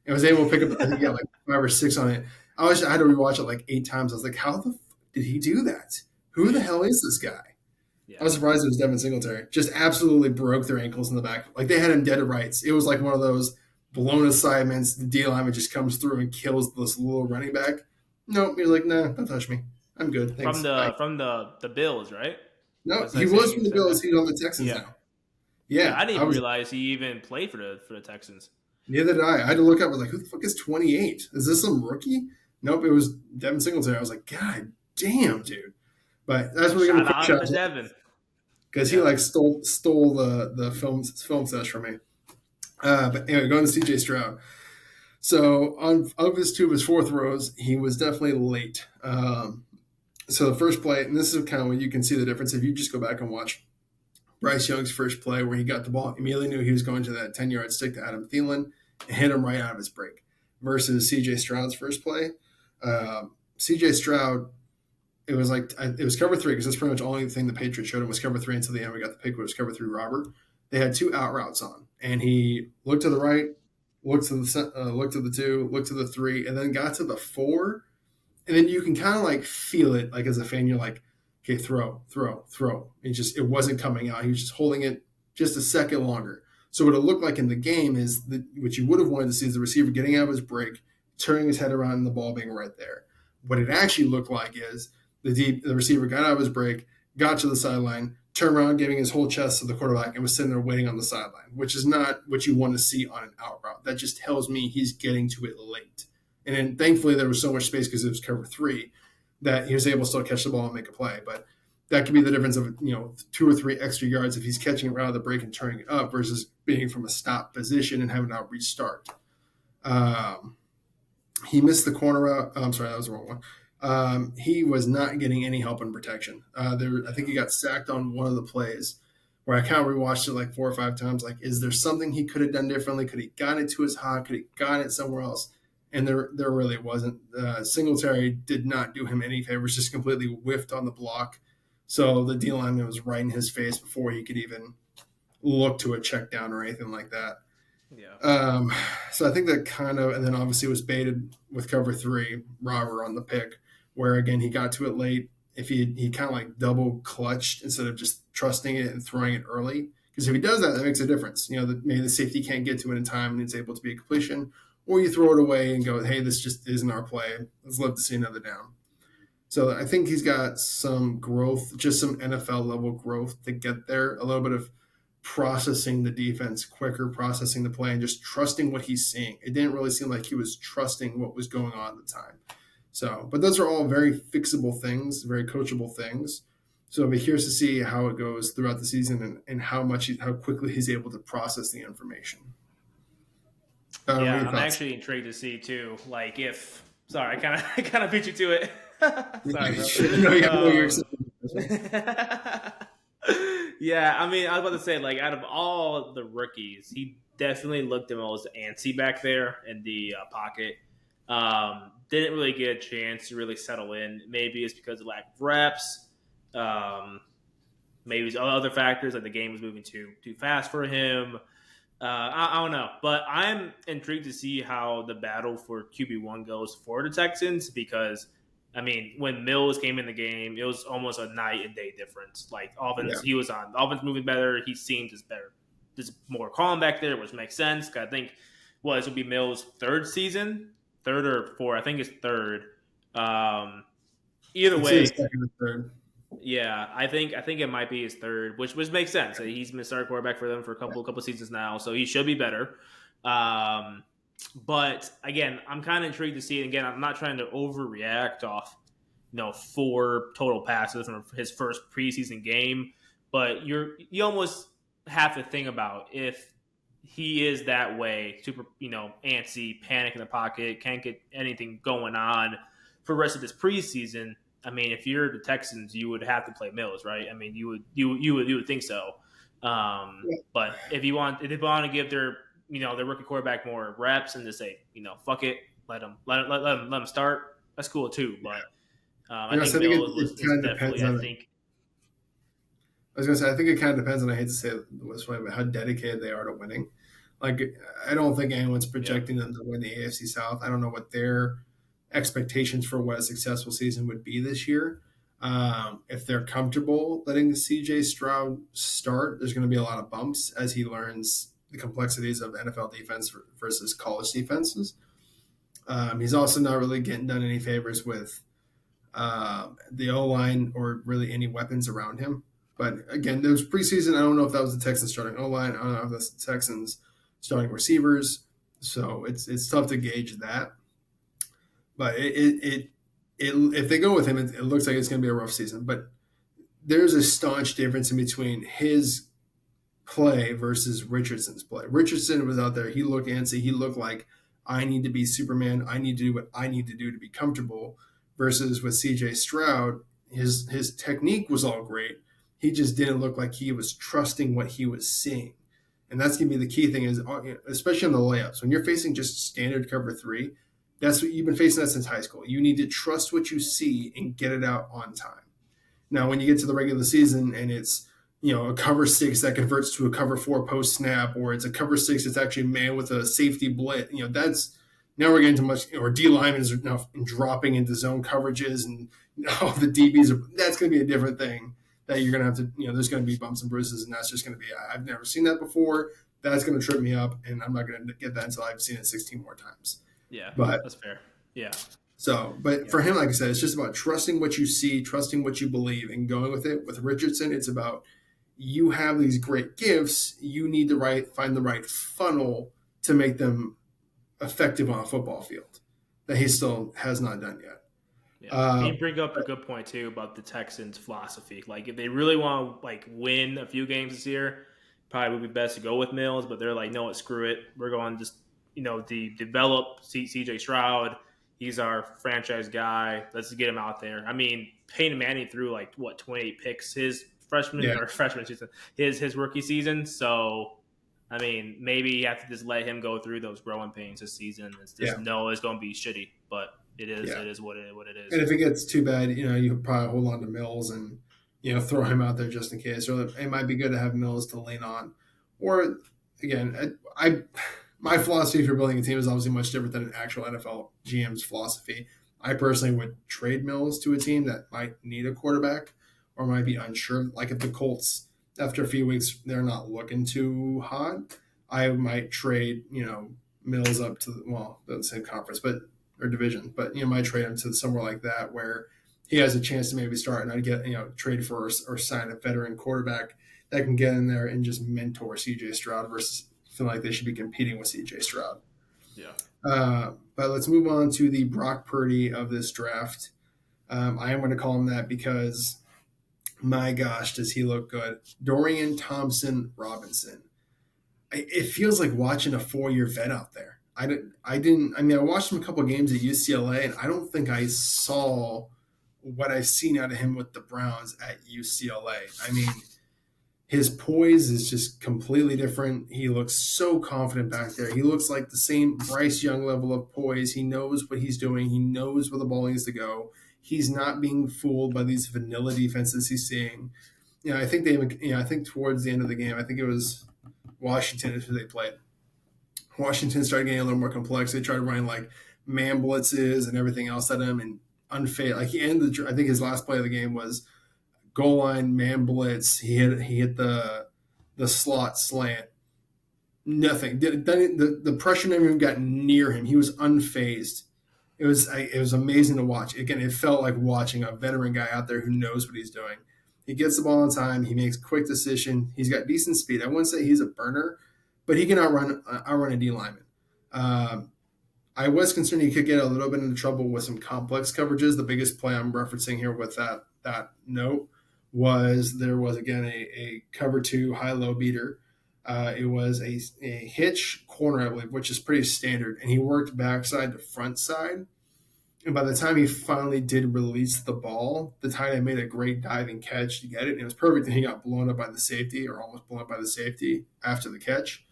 I was able to pick up, I think, like 5 or 6 on it. I had to rewatch it like 8 times. I was like, how the did he do that? Who the hell is this guy? Yeah. I was surprised it was Devin Singletary. Just absolutely broke their ankles in the back. Like they had him dead to rights. It was like one of those blown assignments. The D lineman just comes through and kills this little running back. Nope. He's like, nah, don't touch me. I'm good. Thanks. From the Bills, right? No, he was from the Bills. He's on the Texans now. Yeah, I didn't realize he even played for the Texans. Neither did I. I had to look up. I was like, who the fuck is 28? Is this some rookie? Nope, it was Devin Singletary. I was like, God damn, dude. But that's what we're going to shout out to Devin. Because he like stole the film sesh from me. But anyway, going to CJ Stroud. So of his 2 of his 4 throws, he was definitely late. So the first play, and this is kind of when you can see the difference if you just go back and watch Bryce Young's first play where he got the ball, immediately knew he was going to that 10-yard stick to Adam Thielen and hit him right out of his break. Versus CJ Stroud's first play. CJ Stroud, it was cover 3 because that's pretty much the only thing the Patriots showed him was cover 3 until the end. We got the pick, which was cover 3 Robert. They had 2 out routes on, and he looked to the right, looked to the 2, looked to the 3, and then got to the 4. And then you can kind of like feel it, like as a fan, you're like, okay, throw. It wasn't coming out. He was just holding it just a second longer. So what it looked like in the game is what you would have wanted to see is the receiver getting out of his break, turning his head around, and the ball being right there. What it actually looked like is the receiver got out of his break, got to the sideline, turned around, giving his whole chest to the quarterback, and was sitting there waiting on the sideline, which is not what you want to see on an out route. That just tells me he's getting to it late. And then thankfully there was so much space because it was cover 3 that he was able to still catch the ball and make a play. But that could be the difference of 2 or 3 extra yards if he's catching it right out of the break and turning it up versus being from a stop position and having to restart. He missed the corner route. I'm sorry, that was the wrong one. He was not getting any help in protection. I think he got sacked on one of the plays where I kind of rewatched it like 4 or 5 times. Like, is there something he could have done differently? Could he gotten it to his hot? Could he gotten it somewhere else? And there really wasn't. Singletary did not do him any favors, just completely whiffed on the block. So the D lineman was right in his face before he could even look to a check down or anything like that. Yeah. So I think that kind of, and then obviously was baited with cover 3, Robber on the pick, where again he got to it late. If he kind of like double clutched instead of just trusting it and throwing it early, because if he does that, that makes a difference. Maybe the safety can't get to it in time and it's able to be a completion, or you throw it away and go, hey, this just isn't our play. Let's love to see another down. So I think he's got some growth, just some NFL level growth to get there. A little bit of processing the defense quicker, processing the play, and just trusting what he's seeing. It didn't really seem like he was trusting what was going on at the time. So, but those are all very fixable things, very coachable things. So I'll be curious to see how it goes throughout the season and how quickly he's able to process the information. I'm actually intrigued to see too. Like I kind of beat you to it. Sorry, yeah, I mean, I was about to say, like, out of all the rookies, he definitely looked the most antsy back there in the pocket. Didn't really get a chance to really settle in. Maybe it's because of lack of reps. Maybe it's other factors, like the game was moving too fast for him. I don't know, but I'm intrigued to see how the battle for QB1 goes for the Texans because, I mean, when Mills came in the game, it was almost a night and day difference. Like, offense, He was on offense moving better. He seemed just better. Just more calm back there, which makes sense. I think, this would be Mills' third season, 3rd or 4th. I think it's 3rd. Either way, second or third. Yeah, I think it might be his 3rd, which makes sense. He's been a starting quarterback for them for a couple seasons now, so he should be better. But again, I'm kind of intrigued to see it. Again, I'm not trying to overreact off, 4 total passes from his first preseason game, but you almost have to think about if he is that way, super, antsy, panic in the pocket, can't get anything going on for the rest of this preseason. I mean, if you're the Texans, you would have to play Mills, right? I mean, you would think so. But if they want to give their rookie quarterback more reps and just say, fuck it, let him start, that's cool too. But I think Mills is definitely, I think. I was going to say, I think it kind of depends, and I hate to say it this way, but how dedicated they are to winning. Like, I don't think anyone's projecting them to win the AFC South. I don't know what their expectations for what a successful season would be this year. If they're comfortable letting CJ Stroud start, there's going to be a lot of bumps as he learns the complexities of NFL defense versus college defenses. He's also not really getting done any favors with the O-line or really any weapons around him. But again, there was preseason. I don't know if that was the Texans starting O-line. I don't know if that's the Texans starting receivers. So it's tough to gauge that. But if they go with him, it looks like it's going to be a rough season. But there's a staunch difference in between his play versus Richardson's play. Richardson was out there. He looked antsy. He looked like, I need to be Superman. I need to do what I need to do to be comfortable. Versus with CJ Stroud, his technique was all great. He just didn't look like he was trusting what he was seeing. And that's going to be the key thing is, especially on the layups, when you're facing just standard cover 3, that's what you've been facing that since high school. You need to trust what you see and get it out on time. Now, when you get to the regular season and it's, a cover 6 that converts to a cover 4 post snap, or it's a cover 6 that's actually man with a safety blitz, that's now we're getting to much, or D linemen are now dropping into zone coverages and the DBs that's that's going to be a different thing that you're going to have to, there's going to be bumps and bruises, and that's just going to be, I've never seen that before. That's going to trip me up, and I'm not going to get that until I've seen it 16 more times. Yeah, but that's fair. Yeah. So, but for him, like I said, it's just about trusting what you see, trusting what you believe, and going with it. With Richardson, it's about you have these great gifts. You need to find the right funnel to make them effective on a football field that he still has not done yet. Yeah. You bring up a good point too about the Texans' philosophy. Like if they really want to win a few games this year, probably would be best to go with Mills. But they're like, no, screw it. We're going to just develop CJ Stroud. He's our franchise guy. Let's get him out there. I mean, Peyton Manning threw 28 picks his freshman season, his rookie season. So, I mean, maybe you have to just let him go through those growing pains this season. It's just know it's going to be shitty, but it is what it is. And if it gets too bad, you probably hold on to Mills and throw him out there just in case. Or it might be good to have Mills to lean on. Or again, my philosophy for building a team is obviously much different than an actual NFL GM's philosophy. I personally would trade Mills to a team that might need a quarterback or might be unsure. Like if the Colts, after a few weeks, they're not looking too hot, I might trade, Mills up to, the same conference, or division, but, might trade him to somewhere like that where he has a chance to maybe start and I'd get, trade for or sign a veteran quarterback that can get in there and just mentor CJ Stroud versus feel like they should be competing with CJ Stroud. Yeah. But let's move on to the Brock Purdy of this draft. I am going to call him that because, my gosh, does he look good. Dorian Thompson-Robinson. It feels like watching a 4-year vet out there. I watched him a couple of games at UCLA, and I don't think I saw what I've seen out of him with the Browns at UCLA. I mean, his poise is just completely different. He looks so confident back there. He looks like the same Bryce Young level of poise. He knows what he's doing. He knows where the ball needs to go. He's not being fooled by these vanilla defenses he's seeing. I think I think towards the end of the game, I think it was Washington is who they played. Washington started getting a little more complex. They tried running man blitzes and everything else at him and unfair. I think his last play of the game was goal line, man blitz. He hit the slot slant. Nothing. The pressure never even got near him. He was unfazed. It was amazing to watch. Again, it felt like watching a veteran guy out there who knows what he's doing. He gets the ball on time. He makes quick decision. He's got decent speed. I wouldn't say he's a burner, but he can outrun a D lineman. I was concerned he could get a little bit into trouble with some complex coverages. The biggest play I'm referencing here with that note was there was, again, a cover 2 high-low beater. It was a hitch corner, I believe, which is pretty standard. And he worked backside to front side. And by the time he finally did release the ball, the tight end made a great diving catch to get it. And it was perfect. And he got blown up by the safety, or almost blown up by the safety after the catch.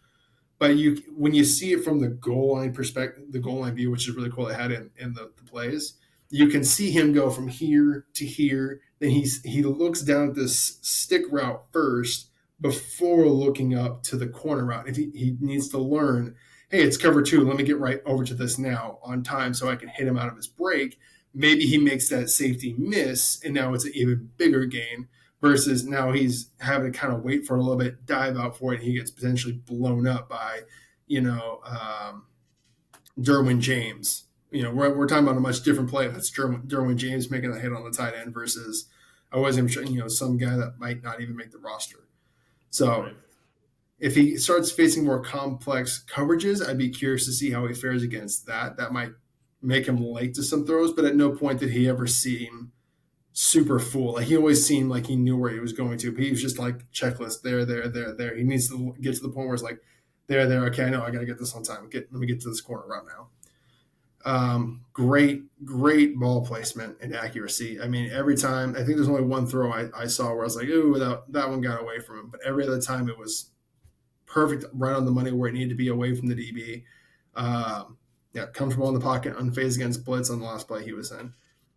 But when you see it from the goal line perspective, the goal line view, which is really cool, they had it in the plays, you can see him go from here to here. Then he looks down at this stick route first before looking up to the corner route. If he needs to learn, hey, it's cover 2. Let me get right over to this now on time so I can hit him out of his break. Maybe he makes that safety miss, and now it's an even bigger gain versus now he's having to kind of wait for a little bit, dive out for it, and he gets potentially blown up by, Derwin James. We're talking about a much different play. That's Derwin James making a hit on the tight end versus I wasn't sure, some guy that might not even make the roster. So if he starts facing more complex coverages, I'd be curious to see how he fares against that. That might make him late to some throws, but at no point did he ever seem super full. He always seemed like he knew where he was going to, but he was just checklist there. He needs to get to the point where it's there. Okay, I know I got to get this on time. Let me get to this corner route now. Great ball placement and accuracy. I mean, every time, I think there's only one throw I saw where I was like, ooh, that one got away from him. But every other time it was perfect, right on the money where it needed to be away from the DB. Comfortable in the pocket, unfazed against blitz on the last play he was in.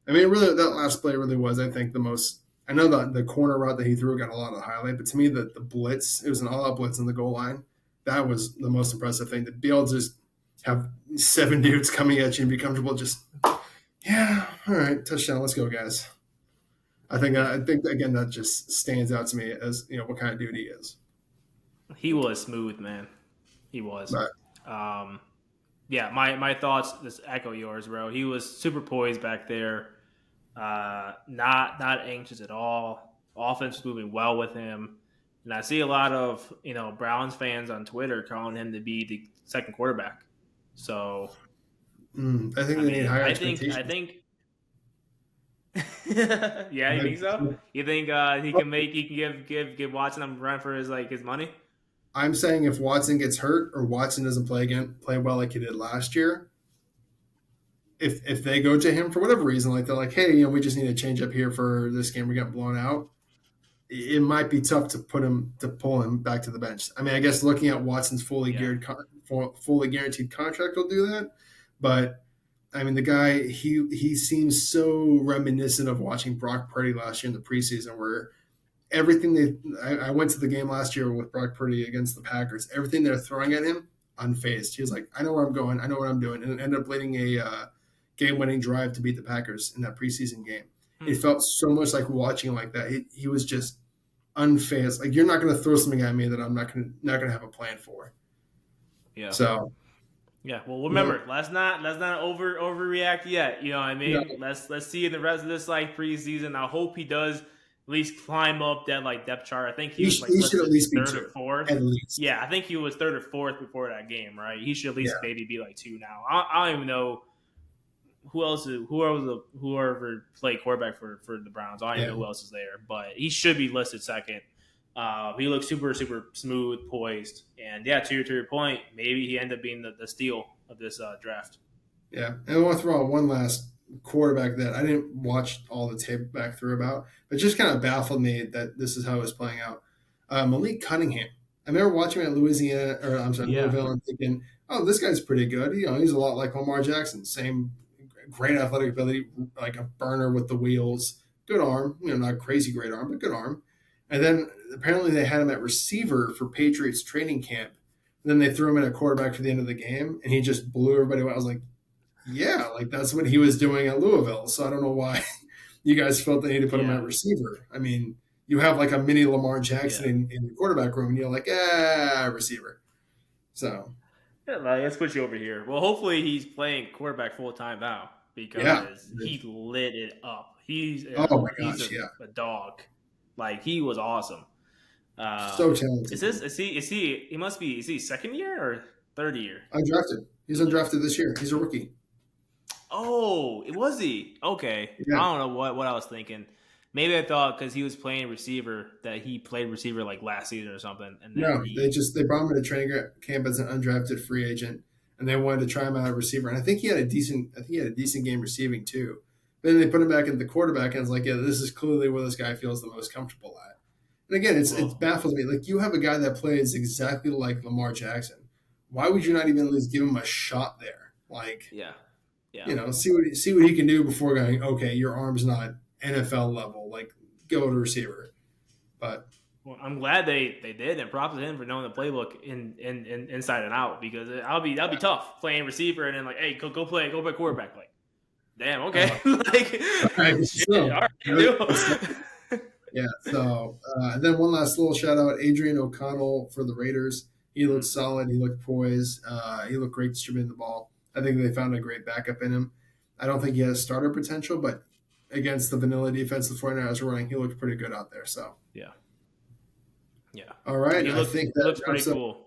I mean, really, that last play really was, I think, the most. I know that the corner route that he threw got a lot of the highlight, but to me, the blitz, it was an all-out blitz in the goal line. That was the most impressive thing. To be able to just have 7 dudes coming at you and be comfortable, just, yeah, all right, touchdown, let's go, guys. I think again that just stands out to me as what kind of dude he is. He was smooth, man. He was. But Um, yeah, my thoughts just echo yours, bro. He was super poised back there. Not anxious at all. Offense was moving well with him. And I see a lot of Browns fans on Twitter calling him to be the second quarterback. So I think I they need mean, higher I expectations. think yeah, you think so? You think he can give Watson a run for his money? I'm saying if Watson gets hurt or Watson doesn't play well like he did last year, if they go to him for whatever reason, like they're like, hey, we just need to change up here for this game, we got blown out. It might be tough to pull him back to the bench. I mean, I guess looking at Watson's Yeah. fully guaranteed contract will do that, but I mean, the guy he seems so reminiscent of watching Brock Purdy last year in the preseason, where everything I went to the game last year with Brock Purdy against the Packers. Everything they're throwing at him, unfazed. He was like, I know where I'm going. I know what I'm doing. And ended up leading a game-winning drive to beat the Packers in that preseason game. Hmm. It felt so much like watching like that. He was just unfazed. Like, you're not going to throw something at me that I'm not gonna have a plan for. Yeah. So, Yeah. Well, no, remember, let's not overreact yet. You know what I no, mean? Let's see in the rest of this preseason. I hope he does at least climb up that depth chart. I think he was he should at listed least be third or two, fourth. at least. Yeah, I think he was third or fourth before that game, right? He should at Yeah, least maybe be two now. I don't even know whoever played quarterback for the Browns. I don't even yeah. know who else is there, but he should be listed second. He looks super super smooth, poised, and yeah, to your point, maybe he ended up being the steal of this draft. Yeah, and I want to throw out one last quarterback that I didn't watch all the tape back through about, but just kind of baffled me that this is how it was playing out. Malik Cunningham. I remember watching him at Yeah, Louisville, and thinking, "Oh, this guy's pretty good. He's a lot like Lamar Jackson. Same great athletic ability, like a burner with the wheels, good arm. Not crazy great arm, but good arm." And then apparently they had him at receiver for Patriots training camp. And then they threw him in at quarterback for the end of the game, and he just blew everybody away. I was like, yeah, like that's what he was doing at Louisville. So I don't know why you guys felt they need to put him yeah, at receiver. I mean, you have like a mini Lamar Jackson yeah. in the quarterback room, and you're like, receiver. So Yeah, let's put you over here. Well, hopefully he's playing quarterback full time now yeah. because he lit it up. He's Oh my he's gosh, yeah. a dog. He was awesome. So talented. Is this he must be is he second year or third year? Undrafted. He's undrafted this year. He's a rookie. Oh, it was he. Okay, Yeah. I don't know what I was thinking. Maybe I thought because he was playing receiver that he played receiver last season or something, and then No, he they brought him to training camp as an undrafted free agent, and they wanted to try him out at receiver. And I think he had a decent game receiving too. But then they put him back into the quarterback, and it's like, yeah, this is clearly where this guy feels the most comfortable at. And again, it's well, baffled me. Like, you have a guy that plays exactly like Lamar Jackson. Why would you not even at least give him a shot there? Like, yeah, yeah. see what he can do before going, okay, your arm's not NFL level. Like, go to receiver. But Well, I'm glad they did, and props to him for knowing the playbook in inside and out because that'll be tough playing receiver and then hey go play quarterback damn okay shit, so, all right dude. yeah. So and then one last little shout out, Adrian O'Connell for the Raiders. He looked solid. He looked poised. He looked great distributing the ball. I think they found a great backup in him. I don't think he has starter potential, but against the vanilla defense the 49ers were running, he looked pretty good out there. So Yeah, yeah. all right, He I looks think he that looks pretty wraps up. cool.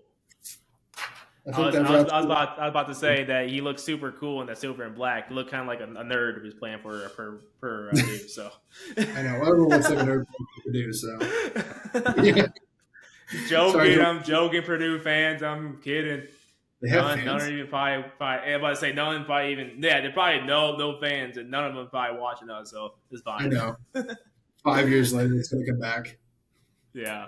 I I think was, that I was, wraps I was up. about I was about to say that he looks super cool in the silver and black. He looked kind of like a nerd if he's playing for dude. So I know everyone looks like a nerd to do. So yeah. Sorry, I'm joking, Purdue fans. I'm kidding. they have None fans. are even probably. I'm about to say none probably even. Yeah, they're probably no fans, and none of them probably watching us, so it's I fine. know. 5 years later, it's going to come back. Yeah.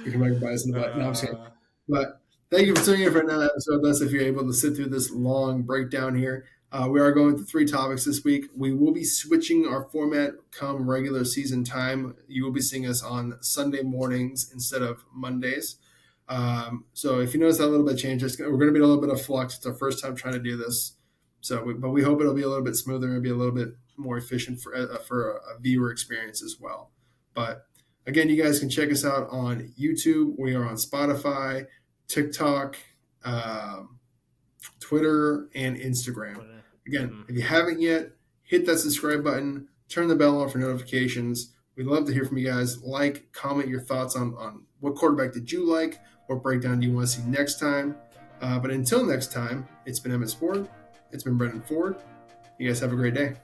You come back and bite us in the butt. No, I'm just kidding. Uh, But thank you for tuning in for another episode of us. If you're able to sit through this long breakdown here, we are going through 3 topics this week. We will be switching our format come regular season time. You will be seeing us on Sunday mornings instead of Mondays. So if you notice that a little bit change, we're going to be a little bit of flux. It's our first time trying to do this. But we hope it'll be a little bit smoother and be a little bit more efficient for a viewer experience as well. But again, you guys can check us out on YouTube. We are on Spotify, TikTok, Twitter, and Instagram. Again, if you haven't yet, hit that subscribe button, turn the bell on for notifications. We'd love to hear from you guys. Like, comment your thoughts on what quarterback did you like, what breakdown do you want to see next time. But until next time, it's been Emmett Sport. It's been Brendyn Ford. You guys have a great day.